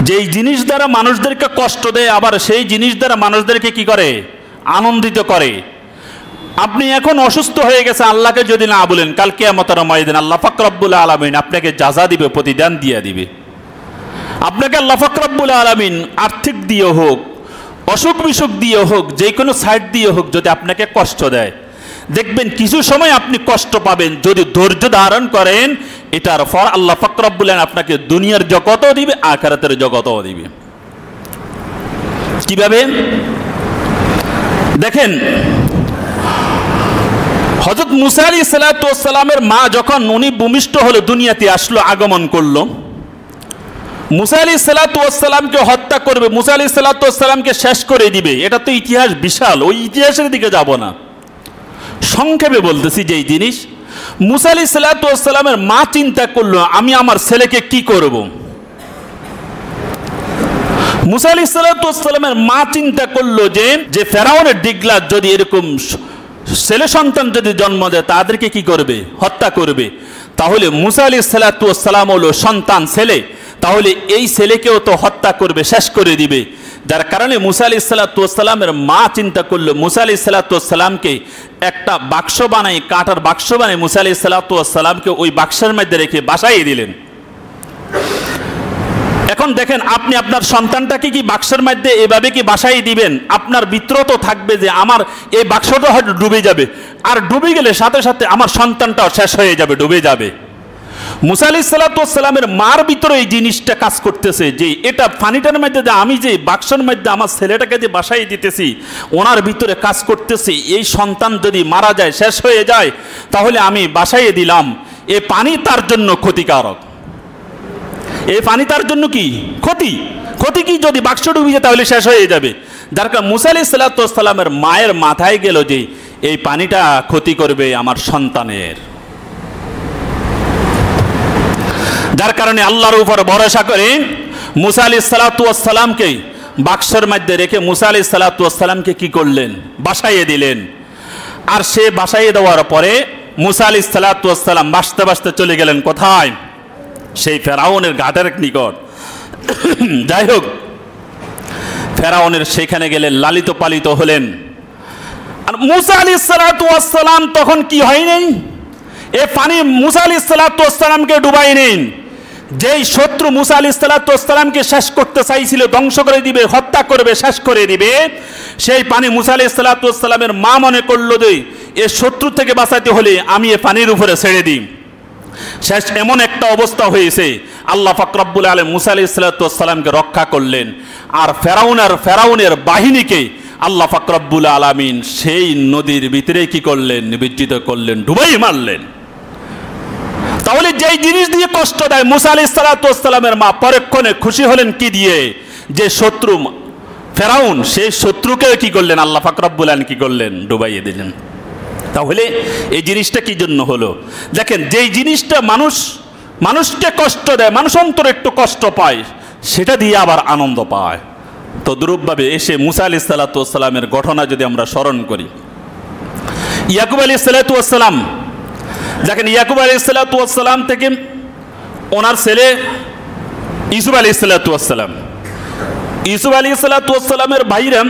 যেই জিনিস দ্বারা মানুষদেরকে কষ্ট দেয় আবার সেই জিনিস দ্বারা মানুষদেরকে কি করে? আনন্দিত করে। আপনি এখন অসুস্থ হয়ে গেছে, আল্লাহকে যদি না বলেন, কাল কিয়ামতের ময়দানে আল্লাহ পাক রব্বুল আলামিন আপনাকে জাযা দিবে, প্রতিদান দিয়ে দিবে। আপনাকে আল্লাহ পাক রব্বুল আলামিন আর্থিক দিয়ে হোক, অসুখ বিসুখ দিয়ে হোক, যে কোনো সাইড দিয়ে হোক, যদি আপনাকে কষ্ট দেয়, দেখবেন কিছু সময় আপনি কষ্ট পাবেন। যদি ধৈর্য ধারণ করেন, এটার পর আল্লাহ পাক রব্বুল আলামিন আপনাকে দুনিয়ার জগতও দিবে, আখিরাতের জগতও দিবে। কিভাবে? দেখেন, হযরত মুসা আলাইহিস সালাতু ওয়াস সালামের মা যখন উনি ভূমিষ্ঠ হলো, দুনিয়াতে আসলো, আগমন করলো, মুসা আলাইহিস সালাতু ওয়াস সালামকে হত্যা করবে, মুসা আলাইহিস সালাতু ওয়াস সালামকে শেষ করে দিবে। এটা তো ইতিহাস বিশাল, ওই ইতিহাসের দিকে যাব না, সংক্ষেপে বলতেছি। যেই জিনিস মুসা আলাইহিস সালাতু ওয়াস সালামের মা চিন্তা করলো, আমি আমার ছেলেকে কি করব। মুসা আলাইহিস সালাতু ওয়াস সালামের মা চিন্তা করলো যে ফেরাউনের ডিগলা যদি এরকম ছেলে সন্তান যদি জন্ম দেয়, তাদেরকে কি করবে? হত্যা করবে। তাহলে মুসা আলাইহিস সালাতু ওয়াস সালাম হলো সন্তান ছেলে, তাহলে এই ছেলেকেও তো হত্যা করবে, শেষ করে দিবে। যার কারণে মুসা আলাইহিস সালাতু ওয়াস সালামের মা চিন্তা করলো, মুসা আলাইহিস সালাতু ওয়াস সালামকে একটা বাক্স বানাই, কাঁটার বাক্স বানাই, মুসা আলাইহিস সালাতু ওয়াস সালামকে ওই বাক্সের মধ্যে রেখে বাসায় দিলেন। এখন দেখেন, আপনি আপনার সন্তানটাকে কি বাক্সের মধ্যে এভাবে কি বাসায় দিবেন? আপনার ভিতরে তো থাকবে যে আমার এই বাক্সটা হয়তো ডুবে যাবে, আর ডুবে গেলে সাথে সাথে আমার সন্তানটাও শেষ হয়ে যাবে, ডুবে যাবে। মুসা আলাইহিস সালাতু ওয়াস সালামের মার ভিতরে এই জিনিসটা কাজ করতেছে যে এটা পানিটার মধ্যে যে আমি যে বাক্সের মধ্যে আমার ছেলেটাকে যে বাসায় দিতেছি, ওনার ভিতরে কাজ করতেছে এই সন্তান যদি মারা যায়, শেষ হয়ে যায়, তাহলে আমি বাসায় দিলাম, এই পানি তার জন্য ক্ষতিকারক। এই পানি তার জন্য কি ক্ষতি? ক্ষতি কি? যদি বাক্স ডুবে যায় তাহলে শেষ হয়ে যাবে। যার কারণে মুসা আলাইহিস সালাতু ওয়াস সালামের মায়ের মাথায় গেল যে এই পানিটা ক্ষতি করবে আমার সন্তানের। যার কারণে আল্লাহর উপর ভরসা করে মুসা আলাইহিস সালাতু ওয়াস সালামকে বাক্সের মধ্যে রেখে মুসা আলাইহিস সালাতু ওয়াস সালামকে কি করলেন? বাসাইয়ে দিলেন। আর সে বাসাইয়ে দেওয়ার পরে মুসা আলাইহিস সালাতু ওয়াস সালাম বাসতে বাসতে চলে গেলেন কোথায়? সেই ফেরাউনের ঘাটের নিকট। যাই হোক, ফেরাউনের সেখানে গেলেন, লালিত পালিত হলেন। আর মুসা আলাইহিস সালাতু ওয়াস সালাম তখন কি হয়নি? এ পানি মুসা আলাইহিস সালাতু ওয়াস সালামকে ডুবাই নেন। যেই শত্রু মুসা আলাইহিস সালাতু ওয়াস সালামকে শেষ করতে চাইছিল, ধ্বংস করে দিবে, হত্যা করবে, শেষ করে দিবে, সেই পানি মুসা আলাইহিস সালাতু ওয়াস সালামের মা মনে করলো যে এ শত্রু থেকে বাঁচাতে হলে আমি এ পানির উপরে ছেড়ে দিই। শেষ এমন একটা অবস্থা হয়েছে, আল্লাহ পাক রব্বুল আলামিন মুসা আলাইহিস সালাতু ওয়াস সালামকে রক্ষা করলেন। আর ফেরাউনের বাহিনীকে আল্লাহ পাক রব্বুল আলামিন সেই নদীর ভিতরে কি করলেন? নিমজ্জিত করলেন, ডুবাই মারলেন। তাহলে যেই জিনিস দিয়ে কষ্ট দেয় মুসা আলাইহিস সালাতু ওয়াস সালামের মা পরক্ষণে খুশি হলেন কি দিয়ে? যে শত্রু ফেরাউন, সেই শত্রুকে কি করলেন? আল্লাহ পাক রব্বুল আলামিন কি করলেন? ডুবাইয়ে দিলেন। তাহলে এই জিনিসটা কি জন্য হলো? দেখেন, যেই জিনিসটা মানুষকে কষ্ট দেয়, মানুষ অন্তরে একটু কষ্ট পায়, সেটা দিয়ে আবার আনন্দ পায়। তদ্রূপভাবে এসে মুসা আলাইহিস সালাতু ওয়াস সালামের ঘটনা যদি আমরা স্মরণ করি, ইয়াকুব আলাইহিস সালাতু ওয়াস সালাম, দেখেন ইয়াকুব আলাইহিস সালাতু ওয়াস সালাম থেকে ওনার ছেলে ইউসুফ আলাইহিস সালাতু ওয়াস সালাম, ইউসুফ আলাইহিস সালাতু ওয়াস সালামের ভাইরা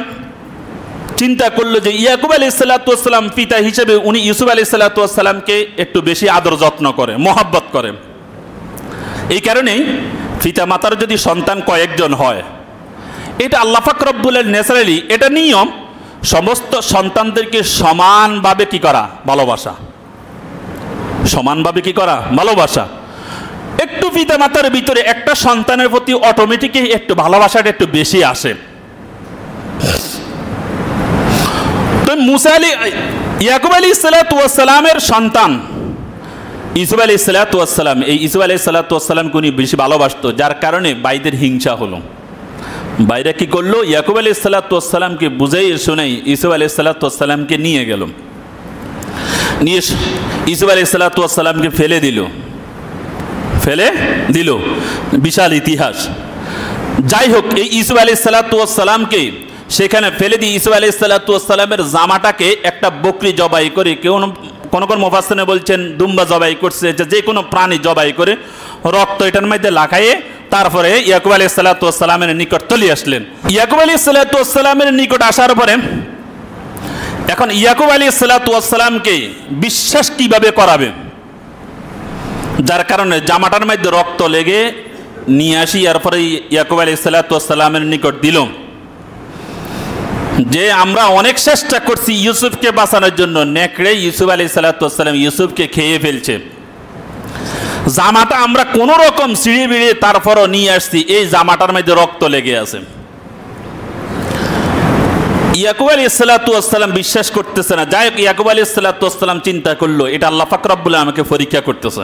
চিন্তা করলো যে ইয়াকুব আলাইহিস সালাতু ওয়াস সালাম পিতা হিসেবে উনি ইউসুফ আলাইহিস সালাতু ওয়াস সালামকে একটু বেশি আদর যত্ন করে, মহব্বত করে। এই কারণেই পিতা মাতার যদি সন্তান কয়েকজন হয়, এটা আল্লাহ পাক রব্বুল আলামিন ন্যাচারালি এটা নিয়ম, সমস্ত সন্তানদেরকে সমানভাবে কি করা? ভালোবাসা। সমানভাবে কি করা? ভালোবাসা। একটু পিতা মাতার ভিতরে একটা সন্তানের প্রতি অটোমেটিকই একটু ভালোবাসাটা একটু বেশি আসে। তো ইয়াকুব আলাইহিস সালাতু ওয়াস সালামের সন্তান ইউসুফ আলাইহিস সালাতু ওয়াস সালাম, এই ইউসুফ আলাইহিস সালাতু ওয়াস সালামকে উনি বেশি ভালোবাসতো, যার কারণে ভাইদের হিংসা হলো। ভাইরা কি করলো? ইয়াকুব আলাইহিস সালাতু ওয়াস সালামকে বুঝাই শোনাই ইউসুফ আলাইহিস সালাতু ওয়াস সালামকে নিয়ে গেল, নিয়ে ইউসুফ আলাইহিস সালাতু ওয়াস সালামকে ফেলে দিল। বিশাল ইতিহাস। যাই হোক, এই ইউসুফ আলাইহিস সালাতু ওয়াস সালামকে সেখানে ফেলে দিয়ে ইউসুফ আলাইহিস সালাতু ওয়াস সালামের জামাটাকে একটা বকরি জবাই করে, কোন মুফাসসিরে বলছেন দুম্বা জবাই করছে, যে কোনো প্রাণী জবাই করে রক্ত এটার মধ্যে লাগাইয়ে তারপরে ইয়াকুব আলাইহিস সালাতু ওয়াস সালামের নিকট চলে আসলেন। ইয়াকুব আলাইহিস সালাতু ওয়াস সালামের নিকট আসার পরে এখন ইয়াকুব আলাইহিস সালাতু ওয়াস সালামকে বিশ্বাস কিভাবে করাবে, যার কারণে জামাটার মধ্যে রক্ত লেগে নিয়ে আসি, এরপরে ইয়াকুব আলাইহিস সালাতু ওয়াস সালামের নিকট দিল যে আমরা অনেক চেষ্টা করছি ইউসুফকে বাঁচানোর জন্য, নেকড়ে ইউসুফ আলাইহিস সালাতু ওয়াস সালাম ইউসুফকে খেয়ে ফেলছে, জামাটা আমরা কোন রকম সিঁড়ি বিড়িয়ে তারপরও নিয়ে আসছি, এই জামাটার মধ্যে রক্ত লেগে আছে। ইয়াকুব আলাইহিস সালাতু ওয়াস সালাম বিশ্বাস করতেছে না। যাই হোক, ইয়াকুব আলাইহিস সালাতু ওয়াস সালাম চিন্তা করলো এটা আল্লাহ পাক রব্বুল আলামিন আমাকে পরীক্ষা করতেছে।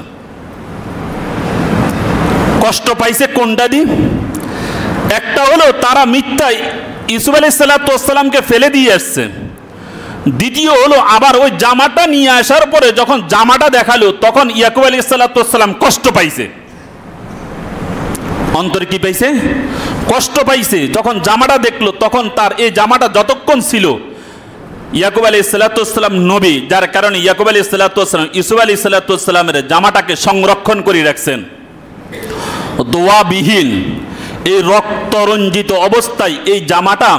কষ্ট পাইছে কোনটা দি? একটা হলো তারা মিথ্যায় ইউসুফ আলাইহিস সালাতু ওয়াস সালামকে ফেলে দিয়ে আসছে, দ্বিতীয় হলো আবার ওই জামাটা নিয়ে আসার পরে যখন জামাটা দেখালো তখন ইয়াকুব আলাইহিস সালাতু ওয়াস সালাম কষ্ট পাইছে। অন্তরে কি পাইছে? কষ্ট পাইছে। যখন জামাটা দেখলো তখন তার এই জামাটা যতক্ষণ ছিল, ইয়াকুব আলাইহিস সালাতু ওয়াস সালাম নবী, যার কারণে ইয়াকুব আলাইহিস সালাতু ওয়াস সালাম ইউসুফ আলাইহিস সালাতু ওয়াস সালামের জামাটাকে সংরক্ষণ করে রাখছেন দোয়াবিহীন, এই রক্তরঞ্জিত অবস্থায় এই জামাটা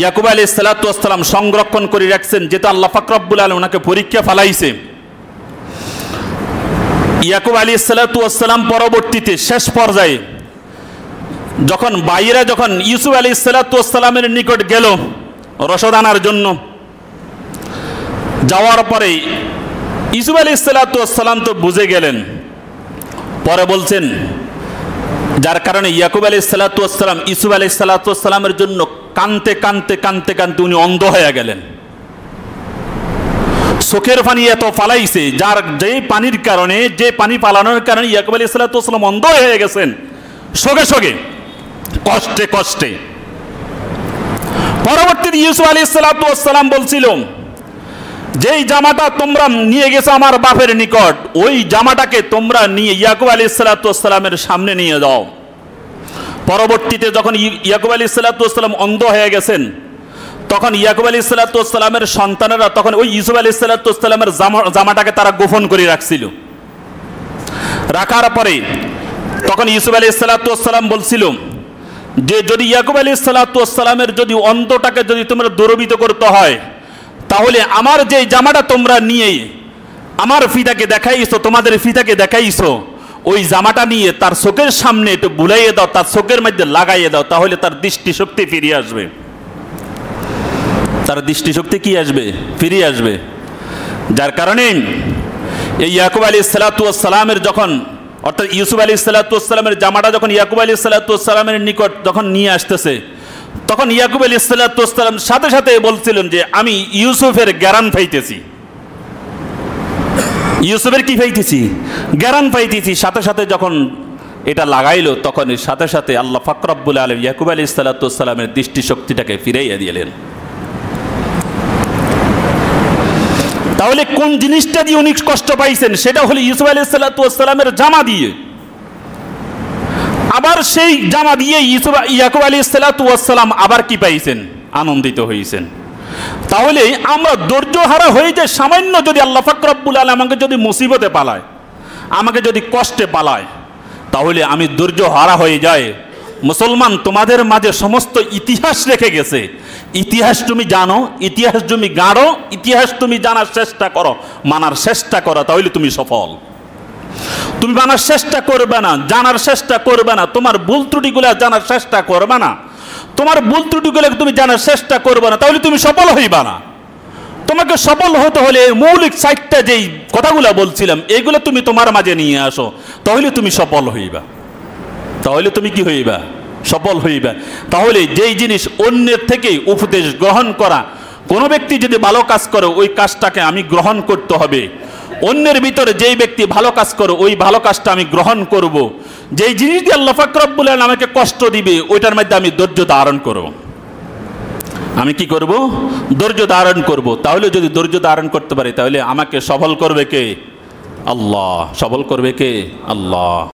ইয়াকুব আলাইহিস সালাতু ওয়াস সালাম সংরক্ষণ করে রাখছেন, যেটা আল্লাহ পাক রব্বুল আলামিন ওনাকে পরীক্ষা ফেলাইছে। ইয়াকুব আলাইহিস সালাতু ওয়াস সালাম পরবর্তীতে শেষ পর্যায়ে যখন বাইরা যখন ইউসুফ আলাইহিস সালাতু ওয়াস সালামের নিকট গেল রসদ আনার জন্য, যাওয়ার পরে ইউসুফ আলাইহিস সালাতু ওয়াস সালাম তো বুঝে গেলেন, পরে বলছেন, যার কারণে ইয়াকুব আলাইহিস সালাতু ওয়াস সালাম ইউসুফ আলাইহিস সালাতু ওয়াস সালামের জন্য কাঁদতে কাঁদতে কাঁদতে কাঁদতে উনি অন্ধ হয়ে গেলেন। চোখের পানি এত ফালাইছে, যার যে পানির কারণে, যে পানি পালানোর কারণে ইয়াকুব আলাইহিস সালাতু ওয়াস সালাম অন্ধ হয়ে গেছেন সঙ্গে সঙ্গে, কষ্টে কষ্টে। পরবর্তীতে ইউসুফ আলাইহিস সালাতু ওয়াস সালাম বলছিল, যেই জামাটা তোমরা নিয়ে গেছো আমার বাপের নিকট, ওই জামাটাকে তোমরা নিয়ে ইয়াকুব আলাইহিস সালাতু ওয়াস সালামের সামনে নিয়ে যাও। পরবর্তীতে যখন ইয়াকুব আলাইহিস সালাতু ওয়াস সালাম অন্ধ হয়ে গেছেন, তখন ইয়াকুব আলাইহিস সালাতু ওয়াস সালামের সন্তানেরা তখন ওই ইউসুফ আলাইহিস সালাতু ওয়াস সালামের জামাটাকে তারা গোপন করে রাখছিল। রাখার পরে তখন ইউসুফ আলাইহিস সালাতু ওয়াস সালাম বলছিল যে যদি ইয়াকুব আলাইহিস সালাতু ওয়াস সালামের যদি অন্তটাকে যদি তোমরা দুরবিত করতে হয়, তাহলে আমার যে জামাটা তোমরা নিয়ে আমার পিতাকে দেখাইছো, তোমাদের পিতাকে দেখাইছো, ওই জামাটা নিয়ে তার চোখের সামনে একটু বুলাইয়ে দাও, তার চোখের মধ্যে লাগাইয়ে দাও, তাহলে তার দৃষ্টিশক্তি ফিরিয়ে আসবে। তার দৃষ্টিশক্তি কি আসবে? ফিরিয়ে আসবে। যার কারণে এই ইয়াকুব আলাইহিস সালাতু ওয়াস সালামের যখন, অর্থাৎ ইউসুফ আলাইহিস সালাতু ওয়াস সালামের জামাটা যখন ইয়াকুব আলাইহিস সালাতু ওয়াস সালামের নিকট যখন নিয়ে আসতেছে, তখন ইয়াকুব আলাইহিস সালাতু ওয়াস সালাম সাথে সাথে বলছিলেন যে আমি ইউসুফের জ্ঞান পাইতেছি। ইউসুফের কি পাইতেছি? জ্ঞান পাইতেছি। সাথে সাথে যখন এটা লাগাইলো তখন সাথে সাথে আল্লাহ পাক রব্বুল আলামিন ইয়াকুব আলাইহিস সালাতু ওয়াস সালামের দৃষ্টিশক্তিটাকে ফিরাইয়া দিলেন। তাহলে কোন জিনিসটা দিয়ে উনি কষ্ট পাইছেন? সেটা হলো ইউসুফ আলাইহিস সালাতু ওয়াস সালামের জামা দিয়ে। আবার সেই জামা দিয়ে ইয়াকুব আলাইহিস সালাতু ওয়াস সালাম আবার কি পাইছেন? আনন্দিত হয়েছেন। তাহলে আমরা ধৈর্যহারা হয়ে যে সামান্য যদি আল্লাহ পাক রব্বুল আলামিন আমাকে যদি মুসিবতে পালায়, আমাকে যদি কষ্টে পালায়, তাহলে আমি ধৈর্যহারা হয়ে যাই। মুসলমান তোমাদের মাঝে সমস্ত ইতিহাস রেখে গেছে, ইতিহাস তুমি জানো, ইতিহাস তুমি গাঢ়, ইতিহাস তুমি জানার চেষ্টা করো, মানার চেষ্টা করো, তাহলে তুমি সফল। তুমি মানার চেষ্টা করবে না, জানার চেষ্টা করবে না, তোমার ভুল ত্রুটিগুলো জানার চেষ্টা করবে না, তোমার ভুল ত্রুটিগুলো তুমি জানার চেষ্টা করবে না, তাহলে তুমি সফল হইবা না। তোমাকে সফল হতে হলে মৌলিক 4টা যেই কথাগুলো বলছিলাম, এইগুলো তুমি তোমার মাঝে নিয়ে আসো, তাহলে তুমি সফল হইবা। তাহলে তুমি কি হইবা? সফল হইবা। তাহলে যেই জিনিস অন্যের থেকে উপদেশ গ্রহণ করা, কোনো ব্যক্তি যদি ভালো কাজ করে ওই কাজটাকে আমি গ্রহণ করতে হবে। অন্যের ভিতরে যেই ব্যক্তি ভালো কাজ করে ওই ভালো কাজটা আমি গ্রহণ করব। যেই জিনিস দিয়ে আল্লাহ পাক রব্বুল আলামিন আমাকে কষ্ট দিবে ওইটার মধ্যে আমি ধৈর্য ধারণ করব। আমি কি করব? ধৈর্য ধারণ করব। তাহলে যদি ধৈর্য ধারণ করতে পারি তাহলে আমাকে সফল করবে কে? আল্লাহ। সফল করবে কে? আল্লাহ।